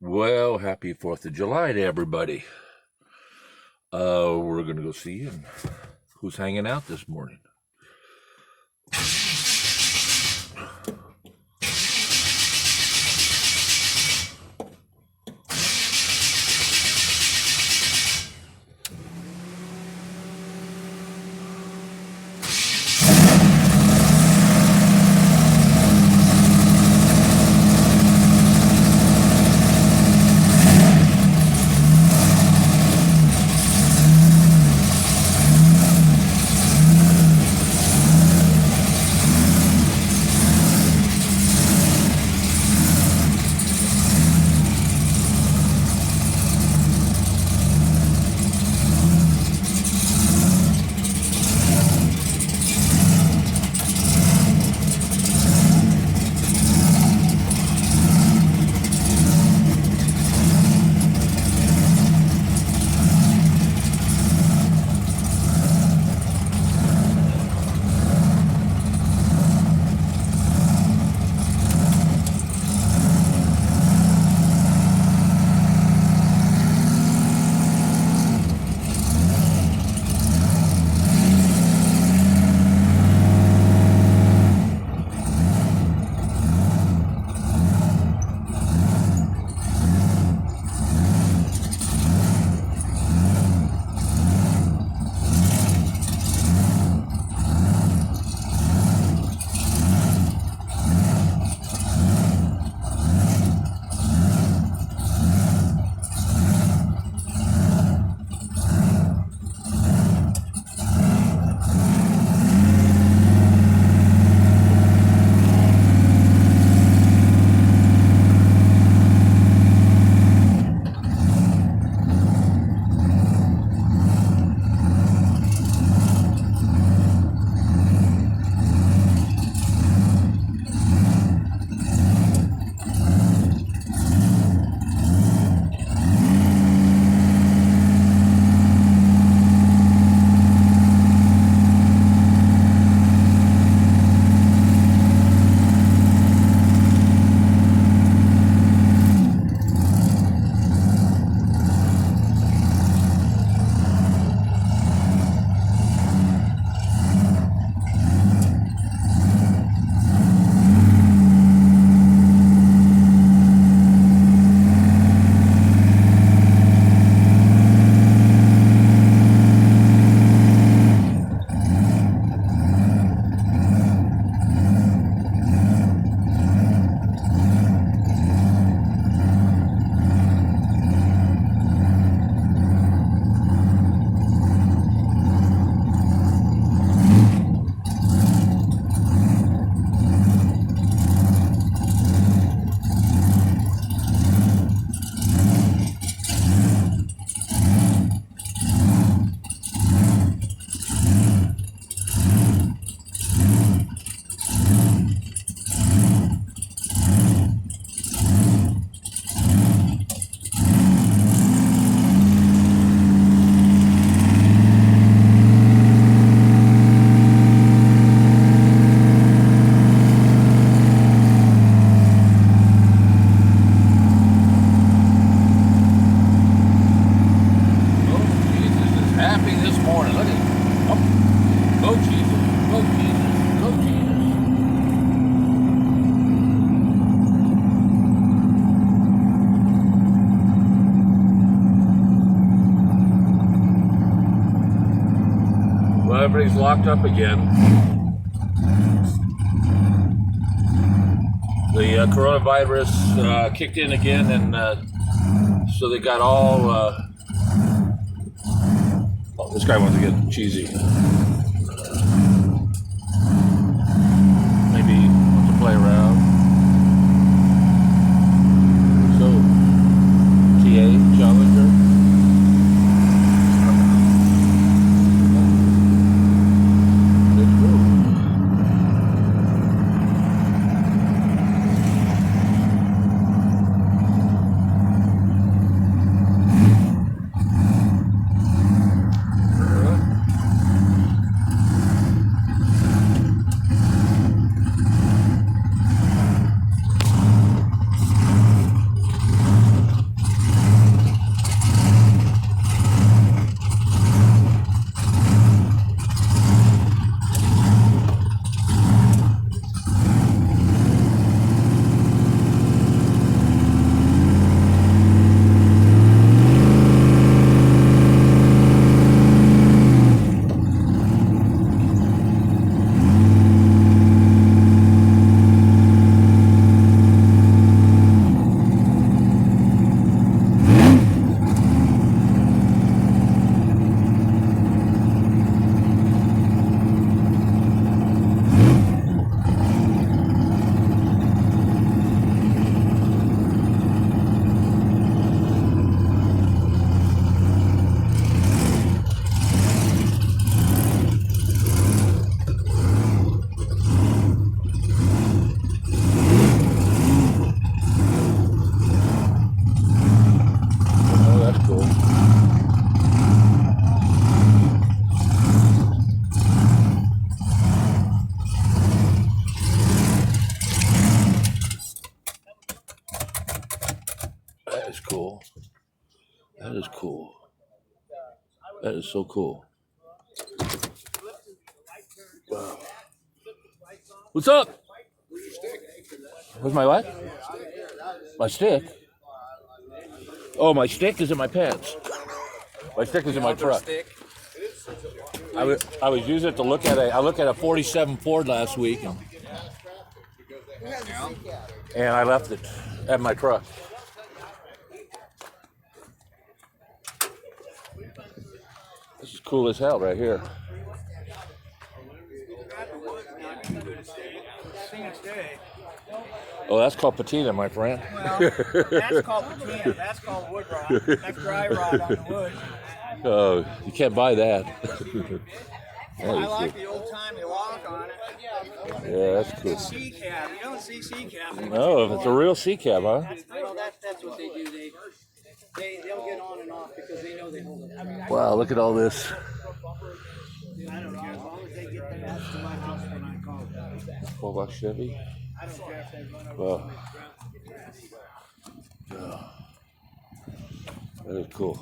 Well, happy 4th of July to everybody. We're going to go see who's hanging out this morning. Everybody's locked up again. The coronavirus kicked in again, and so they got all. Oh, this guy wants to get cheesy. Maybe wants to play around. So, TA Challenger. is cool. That is cool. That is so cool. Wow. What's up? Where's my what? My stick? Oh, my stick is in my pants. My stick is in my truck. I was using it to look at I looked at a 47 Ford last week, and I left it at my truck. This is cool as hell right here. Oh, that's called patina, my friend. Well, that's called patina. That's called wood rot. That's dry rot on the wood. Oh, you can't buy that. I like the old-timey lock on it. Yeah, that's cool. C-cab. You don't see C-cab. No, it's a real C-cab, huh? Well, that's what they do. They'll get on and off because they know they hold it. Wow, look at all this. I don't care. As long as they get the ass to my house when I call it. 4-box Chevy. I don't care if they run over Wow. Yeah. That is cool.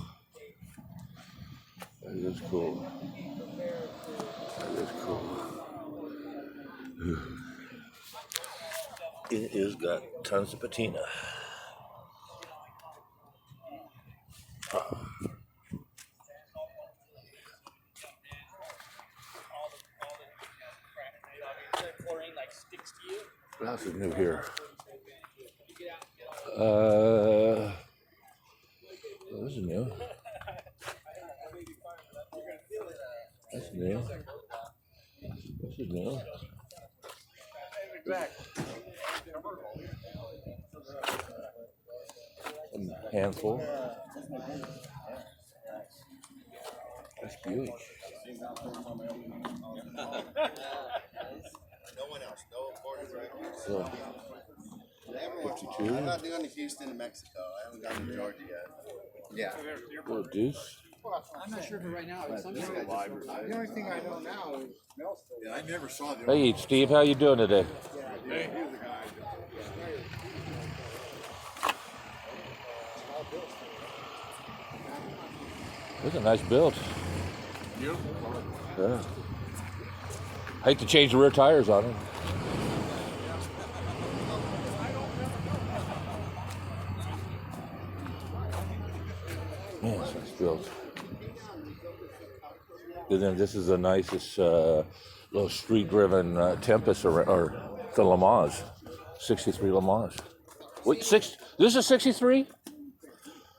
That is cool. That is cool. It has got tons of patina. What else is new here? This is new. That's new. This is new. A handful. That's Buick. No one else. No imported rentals. So, 52. I'm not doing Houston and Mexico. I haven't gotten to Georgia yet. Yeah. Little deuce. I'm not sure for right now. It's something The only thing I know now is Nelson. Yeah, I never saw the. Hey, Steve, how you doing today? Hey. That's a nice build. Yeah. Hate to change the rear tires on it. Man, it's nice build. And then this is the nicest little street-driven Tempest or the Le Mans, 63 Le Mans. Wait, this is a 63?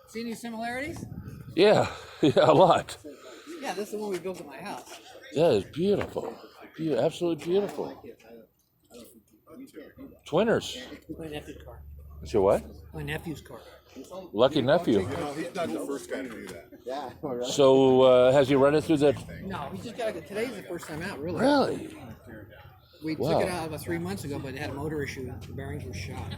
See any similarities? Yeah, yeah, a lot. Yeah, this is the one we built at my house. That is beautiful. Absolutely beautiful. Twinners. My nephew's car. It's your what? My nephew's car. Lucky nephew. He's not the first guy to do that. Yeah. So has he run it through the? No, he just got it. Today's the first time out, really. Really? We Wow. took it out about 3 months ago, but it had a motor issue. The bearings were shot.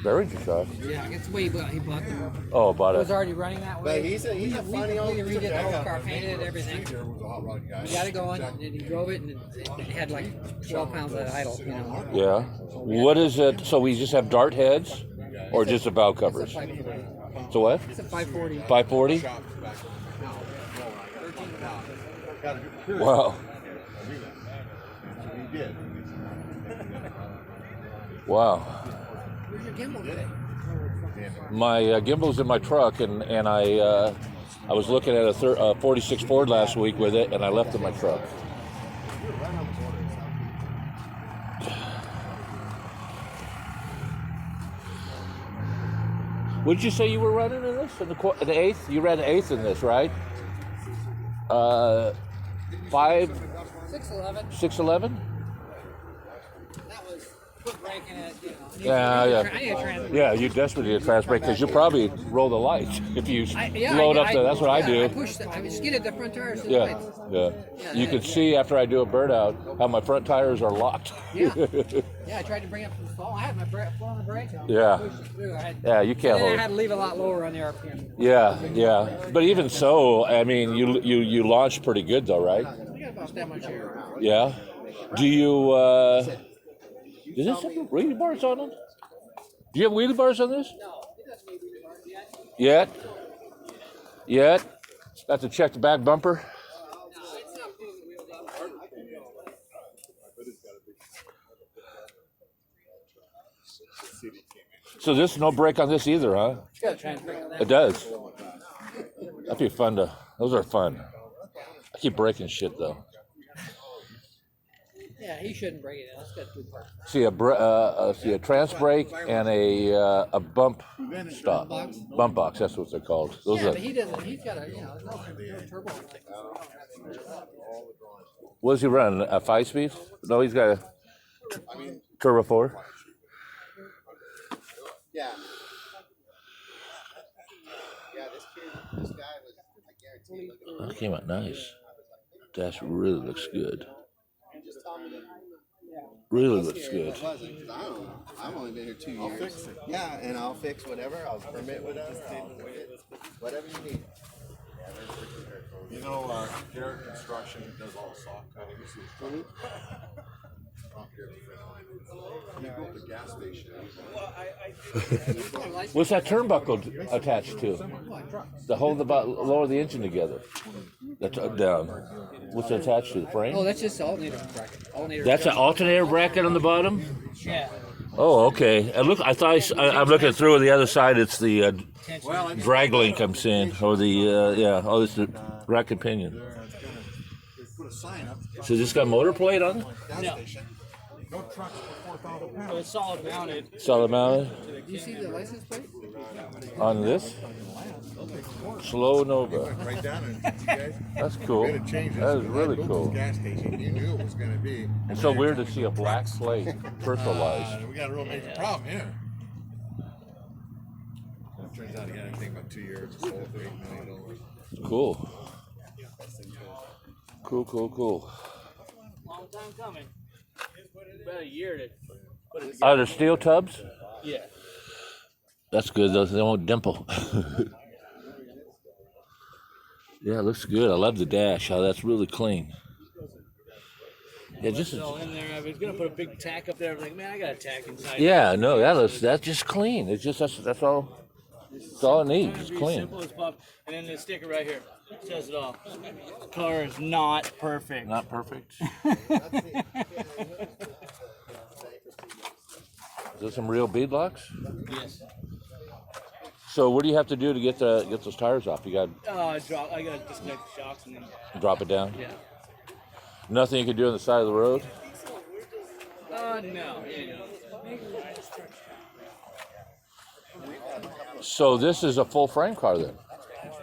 Bearings are shot. Yeah, I guess the way he bought them. Oh, about It was it. already running that way. But he's a funny old. We redid the whole car, painted it, everything. Was a hot rod guy. He got it going, and then he drove it, and it had like 12 pounds of idle, you know. Yeah. What is it? So we just have dart heads, or just the valve It's a covers? 540. So what? It's a 540. 540? Wow. He did. Wow. Where's your gimbal today? My gimbal's in my truck, and I was looking at a 46 Ford last week with it, and I left it in my truck. What did you say you were running in this? In the eighth? You ran the eighth in this, right? 611. 611? That was foot braking it, you know. Yeah, I yeah. need a trans- Yeah, you desperately need a trans brake because you probably roll the lights if you Yeah, load up the. That's what I do. I skidded the front tires to the Yeah, lights. yeah. You can see after I do a burnout how my front tires are locked. Yeah. Yeah, I tried to bring it up from the fall. I had my foot on the brake. Yeah. Pushed it through. Yeah, you can't And then hold I had it. to leave a lot lower on the RPM. Yeah, yeah. But even so, I mean, you launched pretty good though, right? We got about that much air. Yeah. Do you? Does this have wheelie bars on them? Do you have wheelie bars on this? No, it doesn't need wheelie bars. Yet? Got to check the back bumper. So there's no brake on this either, huh? It's got a transfer on that. It does. That'd be fun to. Those are fun. I keep breaking shit though. Yeah, he shouldn't break it. That's got 2 parts. See a trans brake and a bump stop. Bump box. That's what they're called. Those Yeah, are. but he doesn't. He's got a no turbo. What does he run? A 5-speed? No, he's got a turbo 4. Yeah. Yeah, this guy was, I guarantee, looking That came out nice. Dash really looks good. just tell me that Really looks good. it wasn't, because I don't know. I've only been here 2 years. I'll fix it. Yeah, and I'll fix whatever. I'll permit with us. Whatever you need. You know, Garrett Construction does all the soft cuttings. He built a gas station. What's that turnbuckle attached to? To hold lower the engine together. That's down. What's it attached to? The frame? Oh, that's just the alternator bracket. That's an alternator bracket on the bottom. Yeah. Oh, okay. I'm looking through the other side. It's the drag link I'm seeing, or the Oh, it's the bracket pinion. Put a sign up. So this got motor plate on it? No. No trucks for 4,000 pounds. So it's solid mounted. Solid mounted Do you see the license plate? on this. Slow Nova. Right down and That's cool. made a change. That is really cool. Gas station. You knew it was going to be. It's so weird to see a black plate personalized. We got a real major problem here. Turns out he had anything about 2 years. Sold for $8 million. Cool. Cool. Long time coming. About a year to put it Are there steel tubs? Yeah. That's good. They won't dimple. Yeah, it looks good. I love the dash. How that's really clean. Yeah, just It's all in there. I was gonna put a big tack up there. I'm like, man, I got a tack inside. yeah. No, that's just clean. It's just that's all. That's all it needs. It's clean. Simple as pop. And then this sticker right here says it all. Car is not perfect. Not perfect. Is there some real beadlocks? Yes. So what do you have to do to get those tires off? You got I gotta disconnect the shocks and then. to drop it down. Yeah. Nothing you can do on the side of the road. No. Yeah. So this is a full frame car then.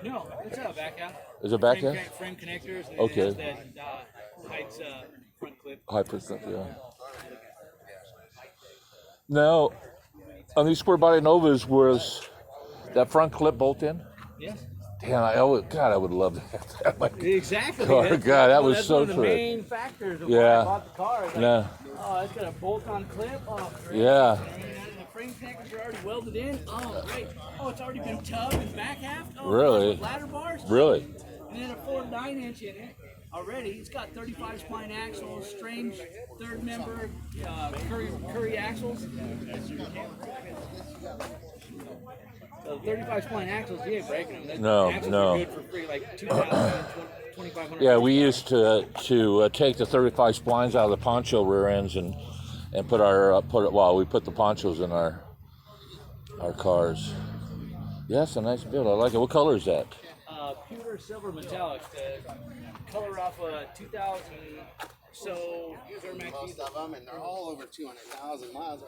No, it's a back out. Is it back frame, end? Frame connectors. And Okay. It has that Heights front clip. High percent, yeah. Now, on these square body Novas, was that front clip bolt in? Yes. Damn, I would love to have that. My Exactly. car, That's- God, that was that's so one of the true. main factors of why Yeah. I bought the car. It's like, No. oh, it's got a bolt-on clip. Oh, great. Yeah. And the frame connectors are already welded in. Oh, great. Oh, it's already been tubbed and back half. Oh, Really? with ladder bars. Really? And then a full 9-inch in it already. It's got 35 spline axles, strange third member Curry axles. So 35 spline axles, you ain't breaking them. No, axles no. are good for free, like 2,000, 2,500. Yeah, we used to take the 35 splines out of the poncho rear ends and put we put the ponchos in our cars. Yeah, it's a nice build. I like it. What color is that? Pewter silver metallic. The color off 2000. So here's our Mac. most of them, and they're all over 200,000 miles.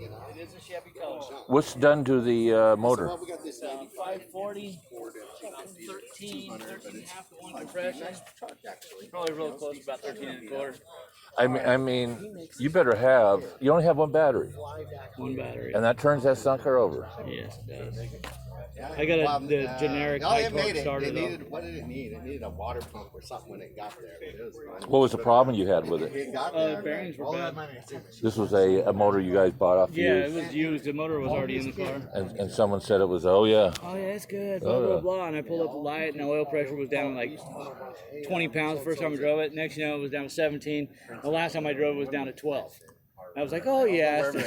You know. It is a Chevy color. What's done to the motor? Well, we got this 540, 13 and a half to 1 compression. Probably real close, about 13 and a quarter. I mean, you only have one battery, 1 battery. and that turns that sucker over. Yes, it does. I got the generic Oh, high it torque made it. starter It though. needed, what did it need? It needed a water pump or something when it got there. But it was fine. What was the problem you had with it? It got there. Bearings were All that bad. money. This was a motor you guys bought off Yeah, used, it was used. The motor was already in the car. and someone said it was, oh yeah. Oh yeah, it's good. Blah blah blah. And I pulled up the light, and the oil pressure was down like 20 pounds the first time I drove it. Next, you know, it was down to 17. The last time I drove it was down to 12. I was like, oh yeah. So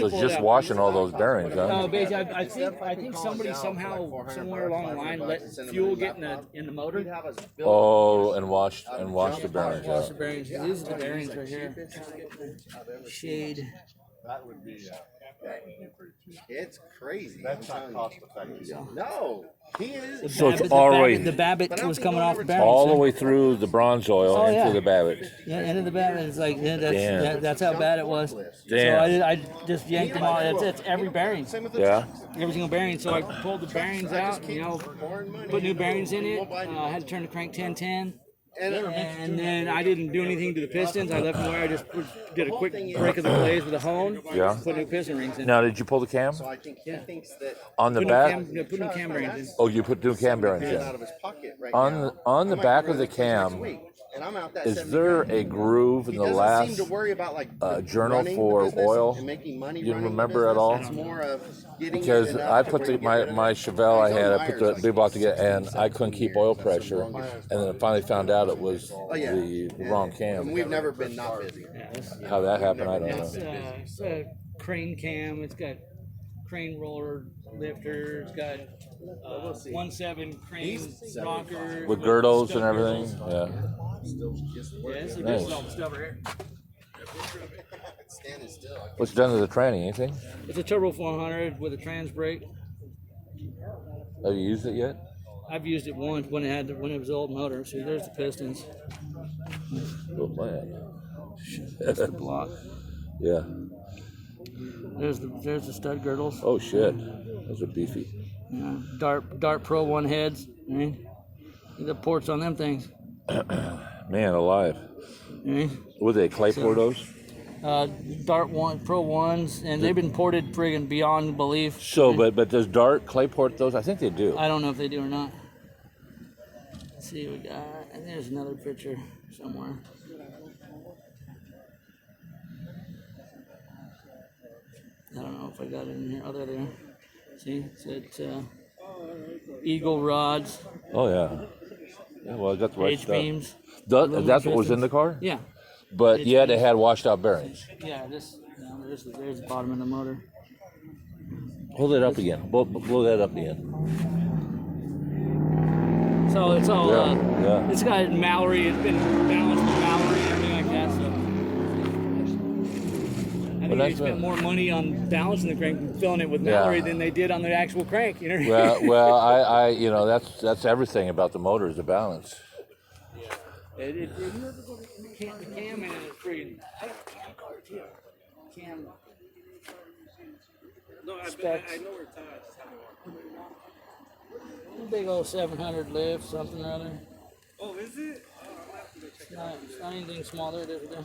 it's just washing all those bearings, huh? No, basically, I think somebody somehow somewhere along the line let fuel get in the motor. Oh, and wash the bearings. Wash the bearings. These are the bearings right here. Shade. That would be pretty cheap. It's crazy. That's not cost effective. No, he is. So it's all the way, The Babbitt was coming off the bearings. all the way through the bronze oil Oh, into yeah. the Babbitt. Yeah, into the Babbitt. It's like Damn. that's how bad it was. Damn. So I just yanked them all. It's every bearing. Yeah. Every single bearing. So I pulled the bearings out, put new bearings in it. I had to turn the crank 1010. And then I didn't do anything to the pistons. I left them where I just did a quick break of the blades with a hone. Yeah. Put new piston rings in. Now, did you pull the cam I think he thinks that on the Put back? put new cam bearings in. Oh, you put new cam bearings out in. of his pocket right On now. on the back of the cam, And I'm out that is 70 there grand. a groove in He the doesn't last seem to worry about like journal running the for business oil? and making money You running the remember at business. all? It's more of getting Because it enough I to put where the, you get my rid of my it. Chevelle I He's on had, I put the Myers, big box together, and 17 I couldn't keep oil years. pressure, and then I finally found out it was yeah. the wrong And cam. we've never been not busy. How that happened, I don't know. It's a crane cam. It's got crane roller lifter. It's got 1.7 crane rocker With girdles and everything. Yeah. Yeah, it's the Nice. original stuff right here. Standing still. What's done to the tranny? Anything? It's a turbo 400 with a trans brake. Have you used it yet? I've used it once when it was the old motor. See, there's the pistons. Oh man. That's the block. Yeah. There's the stud girdles. Oh shit. Those are beefy. Yeah, Dart Pro 1 heads. Right? The ports on them things. Man alive. Right? Were they clay portos? Dart Pro 1s, and they've been ported friggin' beyond belief. So, but does Dart clay port those? I think they do. I don't know if they do or not. Let's see what we got. And there's another picture somewhere. I don't know if I got it in here. Oh, there. See, it's Eagle rods, Oh yeah. Yeah, well, I got the right H stuff. beams. That's what was in the car? Yeah, But yet it had washed out bearings. yeah. There's the bottom of the motor. Hold it up again. Blow that up again. So it's all. Yeah. It's got Mallory. It's been balanced with Mallory and everything like that. So I think they spent more money on balancing the crank and filling it with Mallory than they did on the actual crank. You know. Well, I that's everything about the motor is the balance. The cam in it is pretty. Cam. No, I know where Todd's. Big old 700 lift, something or other. Oh, is it? It's not anything small. There it is. There.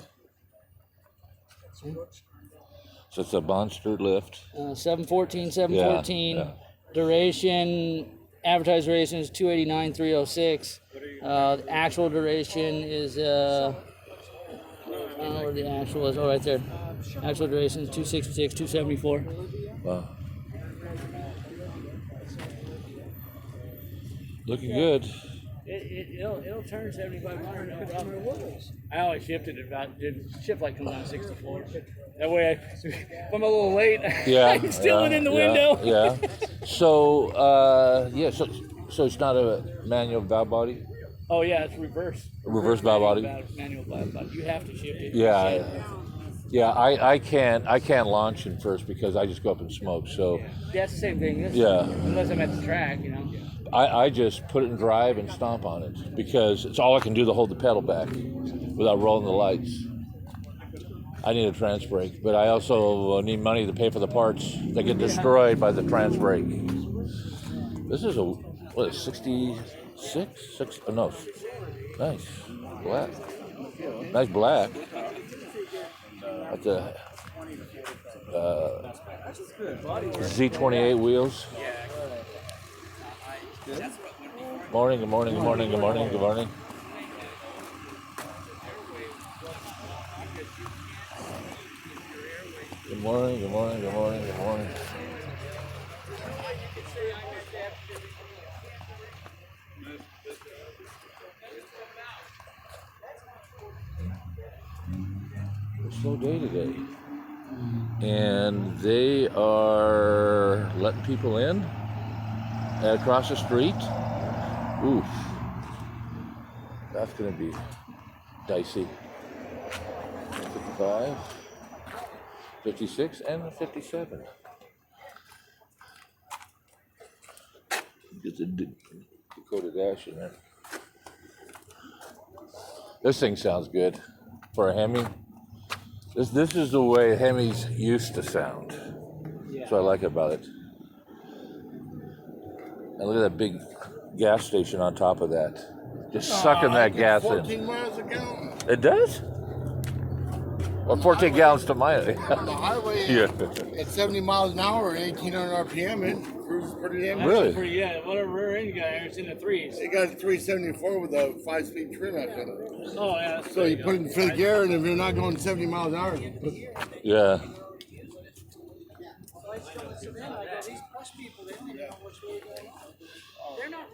So it's a monster lift. 714. Yeah. Duration, advertised duration is 289,306. The actual duration is, I don't know where the actual is. Oh, right there. Actual duration is 266, 274. Wow. Looking good. It'll turn 7,500. No problem. I always shifted it about, shift light comes on 64. That way, if I'm a little late, Yeah. I can steal it in the window. Yeah. So so it's not a manual valve body. Oh yeah, it's reverse. Reverse valve body. Manual valve body. You have to shift it. Yeah. I can't launch in first because I just go up and smoke. So Yeah, it's the same thing. Yeah. Unless I'm at the track, you know. I just put it in drive and stomp on it because it's all I can do to hold the pedal back without rolling the lights. I need a trans brake, but I also need money to pay for the parts that get destroyed by the trans brake. This is a 66? No, nice black. Nice black. At the Z28 wheels. Morning, good morning, good morning, good morning, good morning. Good morning, good morning, good morning, good morning. It's a slow day today. and they are letting people in across the street. Oof, that's gonna be dicey. 55, 56, and 57. Get the Dakota Dash in there. This thing sounds good for a Hemi. This is the way Hemis used to sound. That's what I like about it. And look at that big gas station on top of that. Just sucking that gas 14 in. miles a gallon. It does? Or 14 gallons to mile. On the highway, Yeah. at 70 miles an hour, 1,800 RPM, it cruises pretty damn good. Really? Pretty, yeah, whatever rear end you got here, it's in the threes. It got a 374 with a 5-speed trim after it. Oh, yeah. So you put it in fifth gear, and if you're not going 70 miles an hour, Yeah.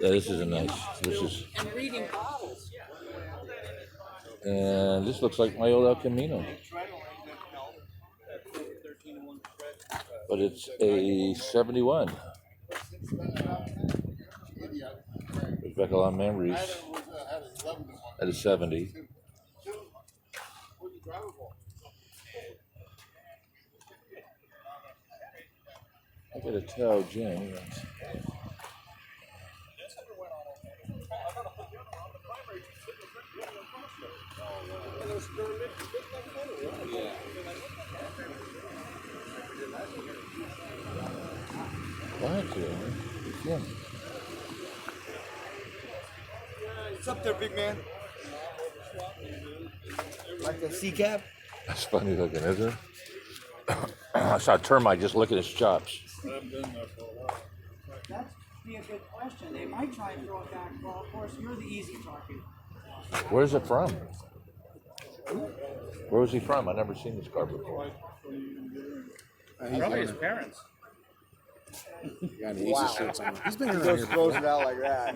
Yeah, this is a nice. This is. And reading bottles. And this looks like my old El Camino. But it's a 71. Brings back a lot of memories. At a 70. I gotta tell Jim that. Yeah. What's up there, big man? Like a sea cab? That's funny looking, isn't it? I saw a termite just look at his chops. That'd be a good question. They might try and throw it back. Well, of course, you're the easy talking. Where's it from? Where was he from? I've never seen this car before. Probably his parents. Wow. He's been around here. Throws it out like that.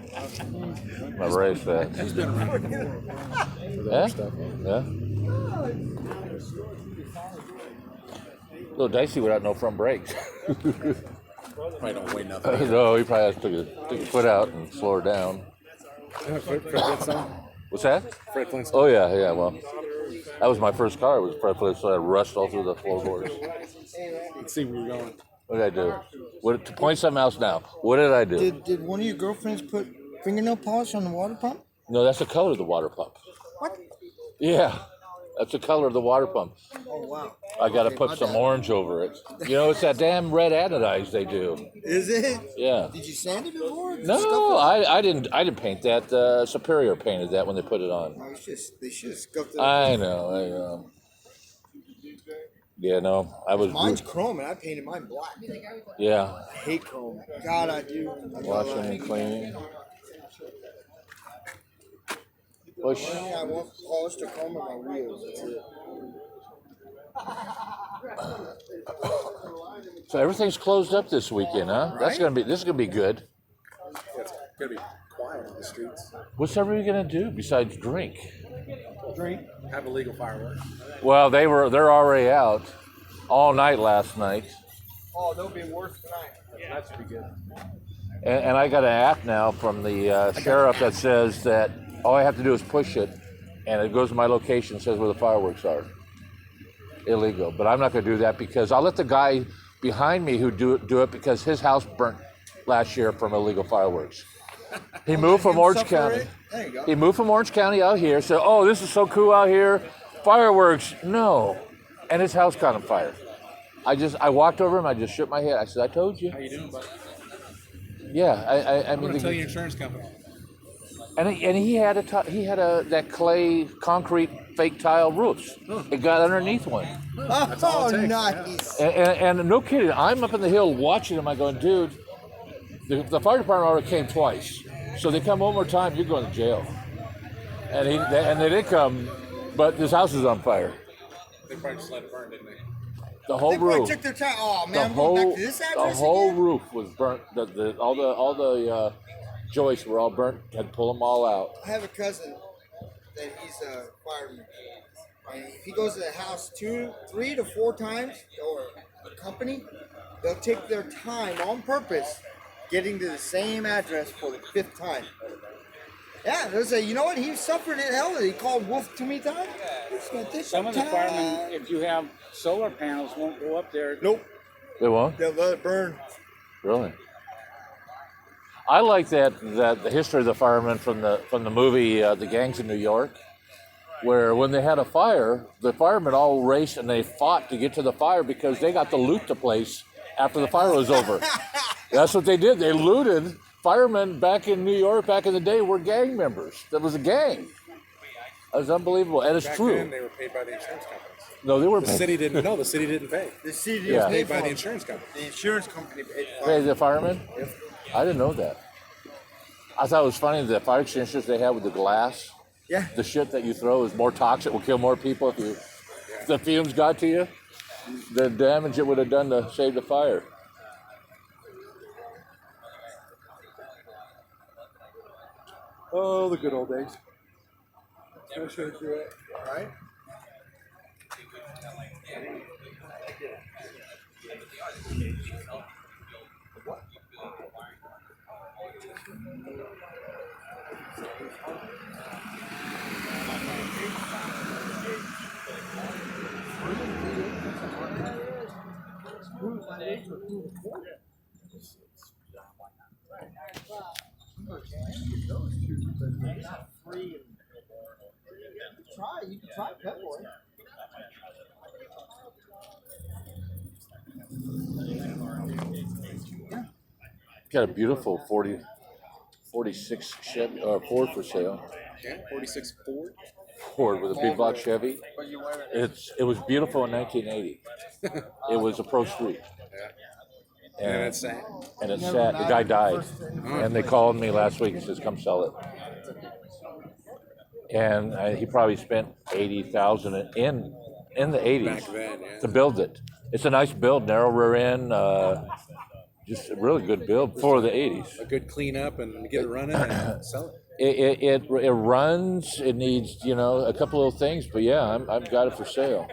My race that. He's been around here for Yeah? stuff. Yeah. A little dicey without no front brakes. Probably don't weigh nothing. No, he probably has to take a foot out and slow her down. What's that? Fred Flintstone. Oh yeah. Well, that was my first car. It was Fred Flintstone. So I rushed all through the floorboards. Let's see where you're going. What did I do? What to point something else now? What did I do? Did one of your girlfriends put fingernail polish on the water pump? No, that's the color of the water pump. What? Yeah, that's the color of the water pump. Oh wow. I got to put some orange over it. You know, it's that damn red anodized they do. Is it? Yeah. Did you sand it before? No, I didn't paint that. Superior painted that when they put it on. Oh, they should have scuffed it. I know. Yeah, no, I was. Mine's chrome, and I painted mine black. Yeah. I hate chrome. God, I do. Washing and cleaning. Push. I want polished or chrome on my wheels. That's it. So everything's closed up this weekend, huh? This is gonna be good. It's gonna be quiet on the streets. What's everybody gonna do besides drink? Drink. Have illegal fireworks. Well, they're already out all night last night. Oh, they'll be worse tonight. That should be good. And I got an app now from the sheriff that says that all I have to do is push it, and it goes to my location, says where the fireworks are. Illegal, but I'm not going to do that because I'll let the guy behind me who do it because his house burnt last year from illegal fireworks. He moved from Orange County. There you go. He moved from Orange County out here. Said, "Oh, this is so cool out here, fireworks." No, and his house caught on fire. I walked over him. I just shook my head. I said, "I told you." How you doing, bud? Yeah, I I'm mean, gonna tell your insurance company. and he had that clay concrete fake tile roofs. It got underneath one, Oh, nice. and no kidding. I'm up in the hill watching him. I going, dude, the fire department already came twice, so they come one more time, you're going to jail. And they did come, but this house is on fire. They probably just let it burn, didn't they? The whole They probably roof. took their time. Oh The man, I'm going back whole to this the address whole again? roof was burnt. All the joists were all burnt. Had to pull them all out. I have a cousin that he's a fireman. And if he goes to the house 2, 3 to 4 times, or a company, they'll take their time on purpose getting to the same address for the 5th time. Yeah, they'll say, you know what? He suffered in hell. He called wolf too many times. It's gonna take Some of the time. firemen, if you have solar panels, won't go up there. Nope. They won't? They'll let it burn. Really? I like that the history of the firemen from the movie The Gangs in New York, where when they had a fire, the firemen all raced and they fought to get to the fire because they got to loot the place after the fire was over. That's what they did. They looted. Firemen back in New York back in the day were gang members. That was a gang. That was unbelievable, and it's Back true. then, they were paid by the insurance companies. No, they were The city didn't. No, the city didn't pay. The city Yeah. is paid Paid by for the them. insurance company. The insurance company paid for Hey, it. the firemen? I didn't know that. I thought it was funny the fire extinguishers they had with the glass. Yeah. The shit that you throw is more toxic, will kill more people if the fumes got to you. The damage it would have done to save the fire. Oh, the good old days. Right? You can try Pep Boy. Got a beautiful 46 Chevy Ford for sale. Yeah, 46 Ford. Ford with a big block Chevy. It was beautiful in 1980. It was a pro street. And it's sad. And it's sad. The guy died, and they called me last week and says, "Come sell it." And he probably spent $80,000 in the '80s Back then, yeah. to build it. It's a nice build, narrow rear end, just a really good build for the '80s. A good cleanup and get it running and sell it. It runs. It needs a couple of things, but yeah, I've got it for sale.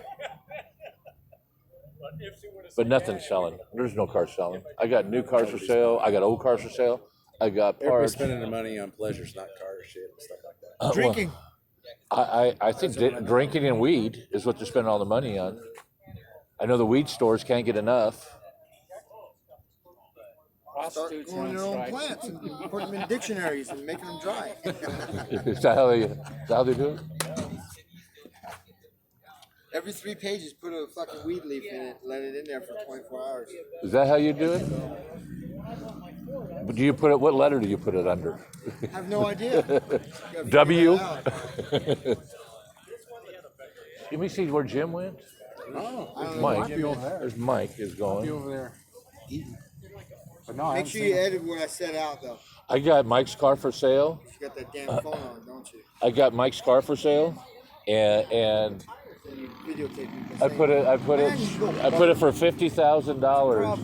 But nothing's selling. There's no car selling. I got new cars for sale. I got old cars for sale. I got Everybody's parts. spending their money on pleasures, not cars, shit, and stuff like that. Well, Drinking. I think drinking and weed is what they're spending all the money on. I know the weed stores can't get enough. Start growing their own plants and put them in dictionaries and making them dry. Is that how they do it? Every 3 pages, put a fucking weed leaf in it, let it in there for 24 hours. Is that how you do it? But do you put it? What letter do you put it under? I have no idea. W. Gotta Let me see where Jim went. Oh, There's it Mike. might be over there. There's Mike is Be going. over there eating. But no, I Make haven't sure seen you it. edit what I set out, though. I got Mike's car for sale. You got that damn phone on, don't you? I got Mike's car for sale, and So you videotape me. I put it for $50,000,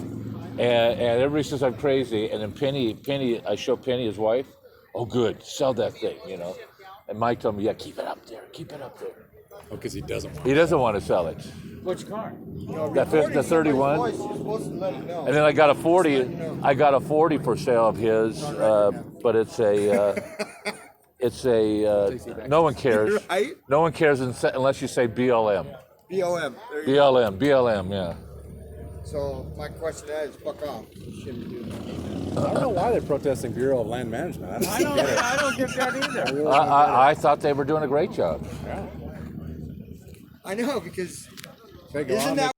and everybody says I'm crazy. And then Penny, I show Penny his wife. Oh, good, sell that thing, And Mike told me, yeah, keep it up there. Oh, because he doesn't want He doesn't want to sell it. Which car? The 31. Voice, you're supposed to let it know. And then I got a 40. I got a 40 for sale of his, but it's a. No one cares. Right? No one cares unless you say BLM. BOM. There you go. BLM, yeah. So my question to that is, fuck off. You shouldn't do that. I don't know why they're protesting Bureau of Land Management. I don't get it. I don't get that either. I thought they were doing a great job. Yeah. I know, because They go isn't on that